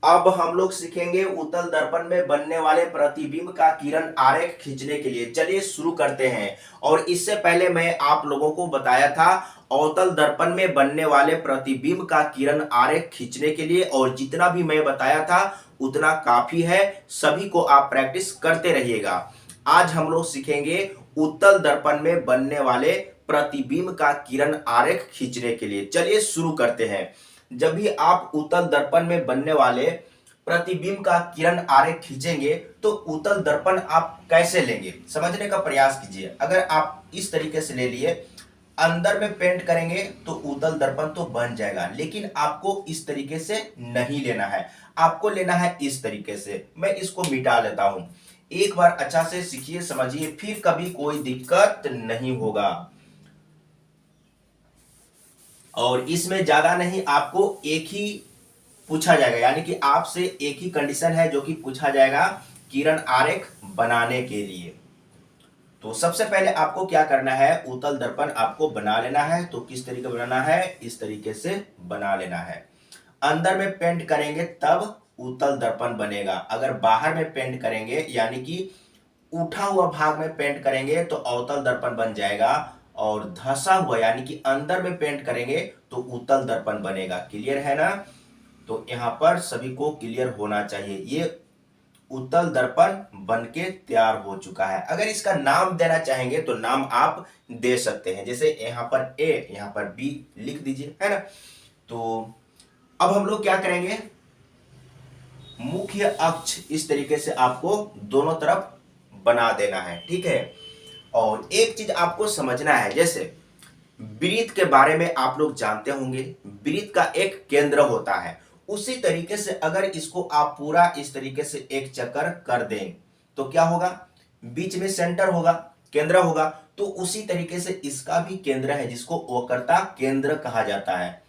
अब हम लोग सीखेंगे उत्तल दर्पण में बनने वाले प्रतिबिंब का किरण आरेख खींचने के लिए। चलिए शुरू करते हैं। और इससे पहले मैं आप लोगों को बताया था अवतल दर्पण में बनने वाले प्रतिबिंब का किरण आरेख खींचने के लिए, और जितना भी मैं बताया था उतना काफी है। सभी को आप प्रैक्टिस करते रहिएगा। आज हम लोग सीखेंगे उत्तल दर्पण में बनने वाले प्रतिबिंब का किरण आरेख खींचने के लिए। चलिए शुरू करते हैं। जब भी आप उत्तल दर्पण में बनने वाले प्रतिबिंब का किरण आरेख खींचेंगे तो उत्तल दर्पण आप कैसे लेंगे समझने का प्रयास कीजिए। अगर आप इस तरीके से ले लिए, अंदर में पेंट करेंगे तो उत्तल दर्पण तो बन जाएगा, लेकिन आपको इस तरीके से नहीं लेना है। आपको लेना है इस तरीके से। मैं इसको मिटा लेता हूं। एक बार अच्छा से सीखिए, समझिए, फिर कभी कोई दिक्कत नहीं होगा। और इसमें ज्यादा नहीं, आपको एक ही पूछा जाएगा, यानी कि आपसे एक ही कंडीशन है जो कि पूछा जाएगा किरण आरेख बनाने के लिए। तो सबसे पहले आपको क्या करना है, उत्तल दर्पण आपको बना लेना है। तो किस तरीके बनाना है, इस तरीके से बना लेना है। अंदर में पेंट करेंगे तब उत्तल दर्पण बनेगा। अगर बाहर में पेंट करेंगे यानी कि उठा हुआ भाग में पेंट करेंगे तो अवतल दर्पण बन जाएगा, और धसा हुआ यानी कि अंदर में पेंट करेंगे तो उत्तल दर्पण बनेगा। क्लियर है ना? तो यहां पर सभी को क्लियर होना चाहिए। ये उत्तल दर्पण बन के तैयार हो चुका है। अगर इसका नाम देना चाहेंगे तो नाम आप दे सकते हैं, जैसे यहां पर ए, यहां पर बी लिख दीजिए, है ना? तो अब हम लोग क्या करेंगे, मुख्य अक्ष इस तरीके से आपको दोनों तरफ बना देना है, ठीक है। और एक चीज आपको समझना है, जैसे वृत्त के बारे में आप लोग जानते होंगे, वृत्त का एक केंद्र होता है। उसी तरीके से अगर इसको आप पूरा इस तरीके से एक चक्कर कर दें तो क्या होगा, बीच में सेंटर होगा, केंद्र होगा। तो उसी तरीके से इसका भी केंद्र है, जिसको वक्रता केंद्र कहा जाता है,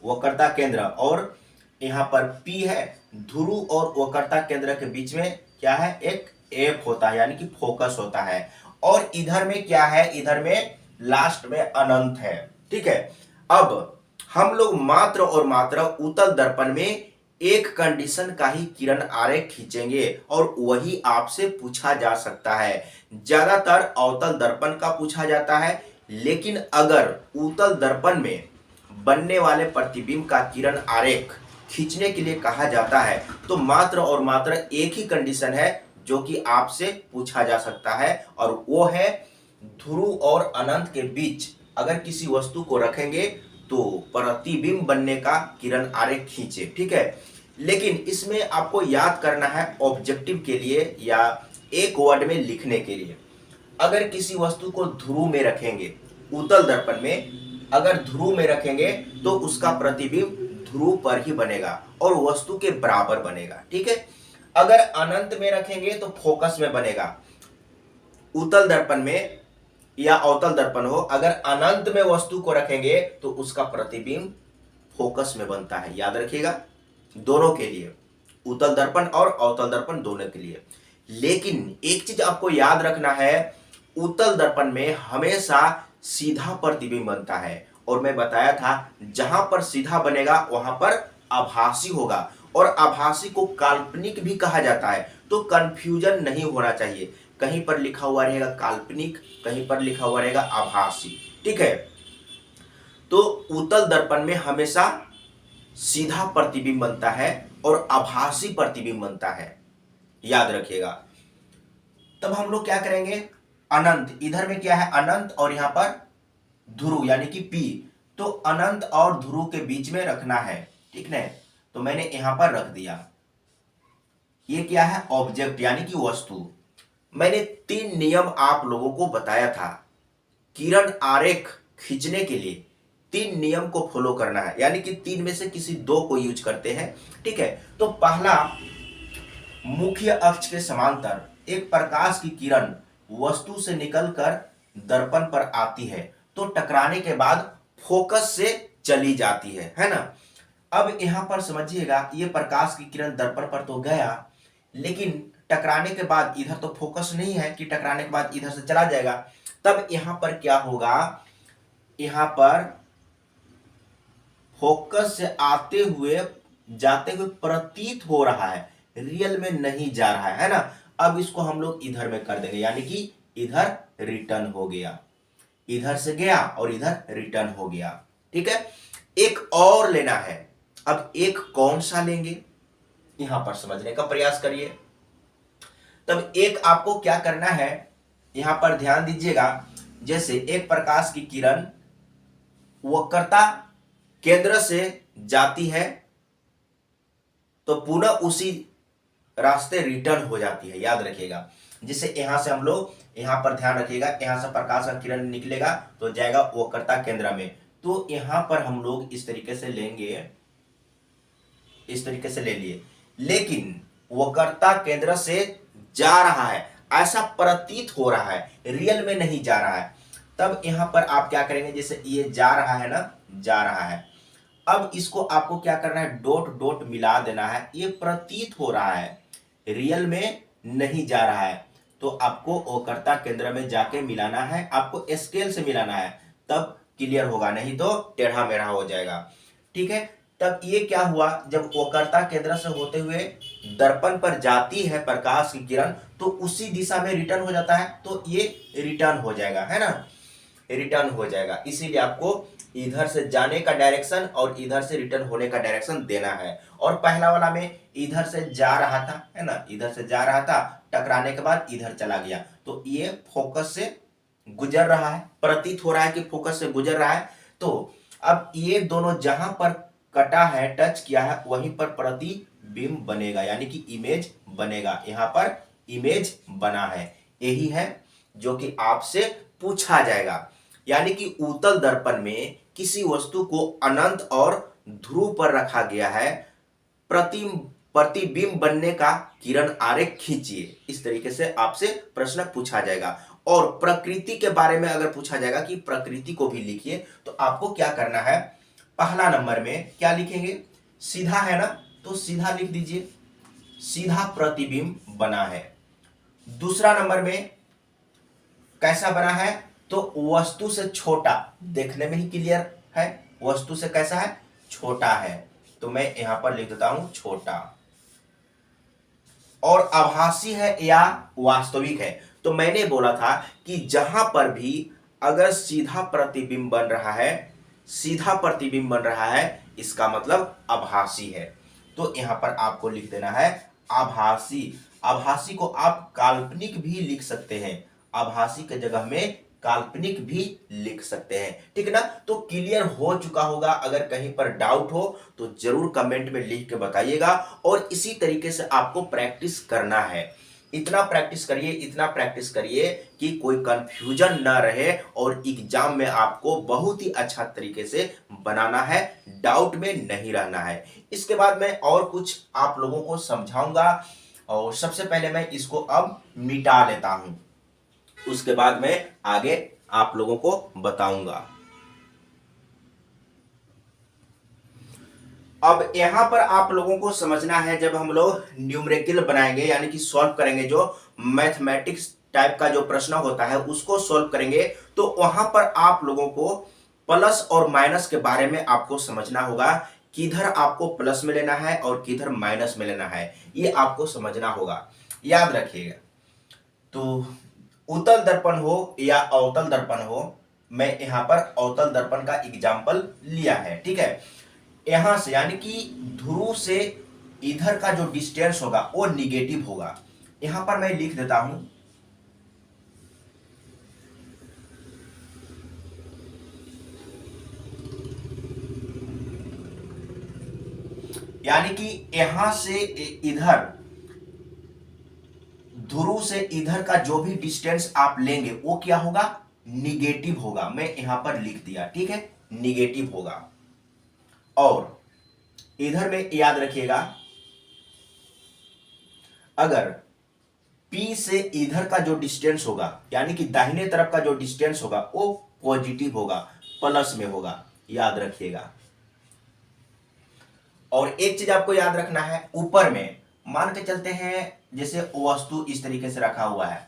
वक्रता केंद्र। और यहां पर P है, ध्रुव और वक्रता केंद्र के बीच में क्या है, एक F होता है, यानी कि फोकस होता है। और इधर में क्या है, इधर में लास्ट में अनंत है, ठीक है। अब हम लोग मात्र और मात्र उत्तल दर्पण में एक कंडीशन का ही किरण आरेख खींचेंगे, और वही आपसे पूछा जा सकता है। ज्यादातर अवतल दर्पण का पूछा जाता है, लेकिन अगर उत्तल दर्पण में बनने वाले प्रतिबिंब का किरण आरेख खींचने के लिए कहा जाता है तो मात्र और मात्र एक ही कंडीशन है जो कि आपसे पूछा जा सकता है, और वो है ध्रुव और अनंत के बीच अगर किसी वस्तु को रखेंगे तो प्रतिबिंब बनने का किरण आरेख खींचे, ठीक है। लेकिन इसमें आपको याद करना है ऑब्जेक्टिव के लिए या एक वर्ड में लिखने के लिए। अगर किसी वस्तु को ध्रुव में रखेंगे, उत्तल दर्पण में अगर ध्रुव में रखेंगे तो उसका प्रतिबिंब ध्रुव पर ही बनेगा और वस्तु के बराबर बनेगा, ठीक है। अगर अनंत में रखेंगे तो फोकस में बनेगा। उत्तल दर्पण में या अवतल दर्पण हो, अगर अनंत में वस्तु को रखेंगे तो उसका प्रतिबिंब फोकस में बनता है। याद रखिएगा, दोनों के लिए, उत्तल दर्पण और अवतल दर्पण दोनों के लिए। लेकिन एक चीज आपको याद रखना है, उत्तल दर्पण में हमेशा सीधा प्रतिबिंब बनता है, और मैं बताया था जहां पर सीधा बनेगा वहां पर आभासी होगा, और आभासी को काल्पनिक भी कहा जाता है। तो कंफ्यूजन नहीं होना चाहिए, कहीं पर लिखा हुआ रहेगा काल्पनिक, कहीं पर लिखा हुआ रहेगा आभासी, ठीक है। तो उत्तल दर्पण में हमेशा सीधा प्रतिबिंब बनता है और आभासी प्रतिबिंब बनता है, याद रखिएगा। तब हम लोग क्या करेंगे, अनंत, इधर में क्या है अनंत, और यहां पर ध्रुव यानी कि P। तो अनंत और ध्रुव के बीच में रखना है, ठीक है। तो मैंने यहां पर रख दिया। ये क्या है, ऑब्जेक्ट यानी कि वस्तु। मैंने 3 नियम आप लोगों को बताया था किरण आरेख खींचने के लिए। 3 नियम को फॉलो करना है, यानी कि 3 में से किसी 2 को यूज करते हैं, ठीक है। तो पहला, मुख्य अक्ष के समांतर एक प्रकाश की किरण वस्तु से निकलकर दर्पण पर आती है तो टकराने के बाद फोकस से चली जाती है ना। अब यहां पर समझिएगा, ये प्रकाश की किरण दर्पण पर तो गया, लेकिन टकराने के बाद इधर तो फोकस नहीं है कि टकराने के बाद इधर से चला जाएगा। तब यहां पर क्या होगा, यहां पर फोकस से आते हुए जाते हुए प्रतीत हो रहा है, रियल में नहीं जा रहा है ना। अब इसको हम लोग इधर में कर देंगे, यानी कि इधर रिटर्न हो गया, इधर से गया और इधर रिटर्न हो गया। ठीक है, एक और लेना है। अब एक कौन सा लेंगे, यहां पर समझने का प्रयास करिए। तब एक आपको क्या करना है, यहां पर ध्यान दीजिएगा। जैसे एक प्रकाश की किरण वक्रता केंद्र से जाती है तो पुनः उसी रास्ते रिटर्न हो जाती है, याद रखिएगा। जिसे यहां से हम लोग, यहां पर ध्यान रखिएगा, यहां से प्रकाश का किरण निकलेगा तो जाएगा वक्रता केंद्र में। तो यहां पर हम लोग इस तरीके से लेंगे, इस तरीके से ले लिए, लेकिन वक्रता केंद्र से जा रहा है ऐसा प्रतीत हो रहा है, रियल में नहीं जा रहा है। तब यहां पर आप क्या करेंगे, जैसे ये जा रहा है ना, जा रहा है, अब इसको आपको क्या करना है, डॉट डॉट मिला देना है। ये प्रतीत हो रहा है, रियल में नहीं जा रहा है, तो आपको वक्रता केंद्र में जाके मिलाना है, आपको स्केल से मिलाना है, तब क्लियर होगा, नहीं तो टेढ़ा मेढ़ा हो जाएगा। ठीक है, तब ये क्या हुआ, जब वक्रता केंद्र से होते हुए दर्पण पर जाती है प्रकाश की किरण तो उसी दिशा में रिटर्न हो जाता है, तो ये रिटर्न हो जाएगा, है ना, रिटर्न हो जाएगा। इसीलिए आपको इधर से जाने का डायरेक्शन और इधर से रिटर्न होने का डायरेक्शन देना है। और पहला वाला में इधर से जा रहा था, है ना, इधर से जा रहा था, टकराने के बाद इधर चला गया, तो ये फोकस से गुजर रहा है, प्रतीत हो रहा है कि फोकस से गुजर रहा है। तो अब ये दोनों जहां पर कटा है, टच किया है, वहीं पर प्रतिबिंब बनेगा, यानी कि इमेज बनेगा। यहां पर इमेज बना है, यही है जो कि आपसे पूछा जाएगा। यानी कि उत्तल दर्पण में किसी वस्तु को अनंत और ध्रुव पर रखा गया है, प्रतिबिंब बनने का किरण आरेख खींचिए, इस तरीके से आपसे प्रश्न पूछा जाएगा। और प्रकृति के बारे में अगर पूछा जाएगा कि प्रकृति को भी लिखिए, तो आपको क्या करना है, पहला नंबर में क्या लिखेंगे, सीधा है ना, तो सीधा लिख दीजिए, सीधा प्रतिबिंब बना है। दूसरा नंबर में कैसा बना है, तो वस्तु से छोटा, देखने में ही क्लियर है, वस्तु से कैसा है, छोटा है, तो मैं यहां पर लिख देता हूं छोटा। और आभासी है या वास्तविक है, तो मैंने बोला था कि जहां पर भी अगर सीधा प्रतिबिंब बन रहा है, सीधा प्रतिबिंब बन रहा है, इसका मतलब आभासी है। तो यहां पर आपको लिख देना है आभासी। आभासी को आप काल्पनिक भी लिख सकते हैं, आभासी के जगह में काल्पनिक भी लिख सकते हैं, ठीक है ना। तो क्लियर हो चुका होगा, अगर कहीं पर डाउट हो तो जरूर कमेंट में लिख के बताइएगा। और इसी तरीके से आपको प्रैक्टिस करना है, इतना प्रैक्टिस करिए, इतना प्रैक्टिस करिए कि कोई कंफ्यूजन ना रहे और एग्जाम में आपको बहुत ही अच्छा तरीके से बनाना है, डाउट में नहीं रहना है। इसके बाद मैं और कुछ आप लोगों को समझाऊंगा, और सबसे पहले मैं इसको अब मिटा लेता हूं, उसके बाद मैं आगे आप लोगों को बताऊंगा। अब यहां पर आप लोगों को समझना है, जब हम लोग न्यूमेरिकल बनाएंगे, यानी कि सॉल्व करेंगे, जो मैथमेटिक्स टाइप का जो प्रश्न होता है उसको सॉल्व करेंगे, तो वहां पर आप लोगों को प्लस और माइनस के बारे में आपको समझना होगा, किधर आपको प्लस में लेना है और किधर माइनस में लेना है, ये आपको समझना होगा, याद रखिएगा। तो उत्तल दर्पण हो या अवतल दर्पण हो, मैं यहां पर अवतल दर्पण का एग्जाम्पल लिया है, ठीक है। यहां से यानी कि ध्रुव से इधर का जो डिस्टेंस होगा वो निगेटिव होगा, यहां पर मैं लिख देता हूं, यानी कि यहां से इधर, ध्रुव से इधर का जो भी डिस्टेंस आप लेंगे वो क्या होगा, निगेटिव होगा, मैं यहां पर लिख दिया, ठीक है, निगेटिव होगा। और इधर में याद रखिएगा, अगर P से इधर का जो डिस्टेंस होगा, यानी कि दाहिने तरफ का जो डिस्टेंस होगा वो पॉजिटिव होगा, प्लस में होगा, याद रखिएगा। और एक चीज आपको याद रखना है, ऊपर में मान के चलते हैं जैसे वस्तु इस तरीके से रखा हुआ है,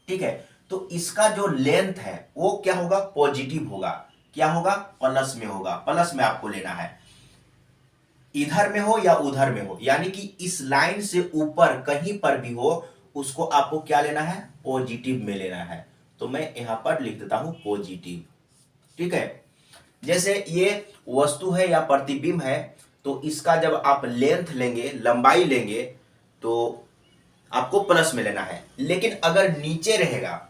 ठीक है, तो इसका जो लेंथ है वो क्या होगा, पॉजिटिव होगा, क्या होगा, प्लस में होगा, प्लस में आपको लेना है। इधर में हो या उधर में हो, यानी कि इस लाइन से ऊपर कहीं पर भी हो, उसको आपको क्या लेना है, पॉजिटिव में लेना है। तो मैं यहां पर लिख देता हूं पॉजिटिव। ठीक है, जैसे ये वस्तु है या प्रतिबिंब है, तो इसका जब आप लेंथ लेंगे, लंबाई लेंगे, तो आपको प्लस में लेना है। लेकिन अगर नीचे रहेगा,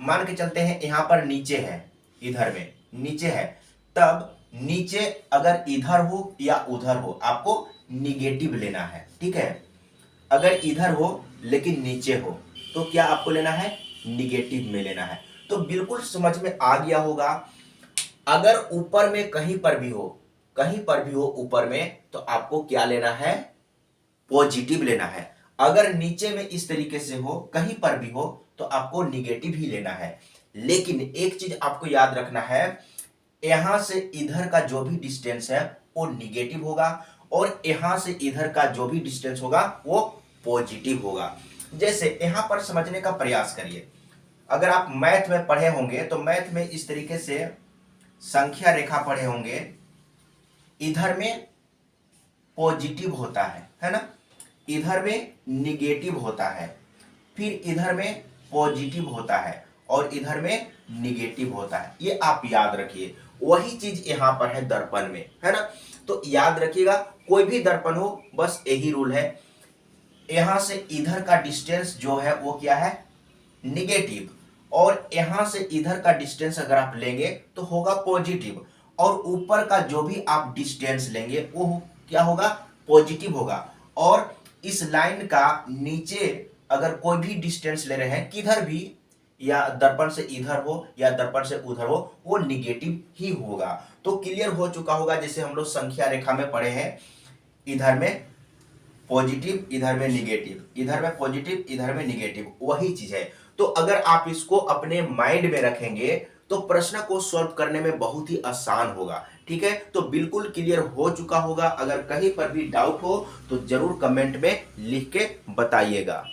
मान के चलते हैं यहां पर नीचे है, इधर में नीचे है, तब नीचे अगर इधर हो या उधर हो, आपको निगेटिव लेना है। ठीक है, अगर इधर हो लेकिन नीचे हो, तो क्या आपको लेना है, निगेटिव में लेना है। तो बिल्कुल समझ में आ गया होगा। अगर ऊपर में कहीं पर भी हो, कहीं पर भी हो ऊपर में, तो आपको क्या लेना है, पॉजिटिव लेना है। अगर नीचे में इस तरीके से हो, कहीं पर भी हो, तो आपको निगेटिव ही लेना है। लेकिन एक चीज आपको याद रखना है, यहां से इधर का जो भी डिस्टेंस है वो निगेटिव होगा, और यहां से इधर का जो भी डिस्टेंस होगा वो पॉजिटिव होगा। जैसे यहां पर समझने का प्रयास करिए, अगर आप मैथ में पढ़े होंगे तो मैथ में इस तरीके से संख्या रेखा पढ़े होंगे, इधर में पॉजिटिव होता है ना, इधर में निगेटिव होता है, फिर इधर में पॉजिटिव होता है, और इधर में निगेटिव होता है। ये आप याद रखिए। वही चीज यहां पर है दर्पण में, है ना। तो याद रखिएगा, कोई भी दर्पण हो, बस यही रूल है। यहां से इधर का डिस्टेंस जो है वो क्या है, निगेटिव, और यहां से इधर का डिस्टेंस अगर आप लेंगे तो होगा पॉजिटिव, और ऊपर का जो भी आप डिस्टेंस लेंगे वो क्या होगा, पॉजिटिव होगा। और इस लाइन का नीचे अगर कोई भी डिस्टेंस ले रहे हैं किधर भी, या दर्पण से इधर हो या दर्पण से उधर हो, वो निगेटिव ही होगा। तो क्लियर हो चुका होगा, जैसे हम लोग संख्या रेखा में पढ़े हैं, इधर में पॉजिटिव, इधर में निगेटिव, इधर में पॉजिटिव, इधर में निगेटिव, वही चीज है। तो अगर आप इसको अपने माइंड में रखेंगे तो प्रश्न को सॉल्व करने में बहुत ही आसान होगा। ठीक है, तो बिल्कुल क्लियर हो चुका होगा। अगर कहीं पर भी डाउट हो तो जरूर कमेंट में लिख के बताइएगा।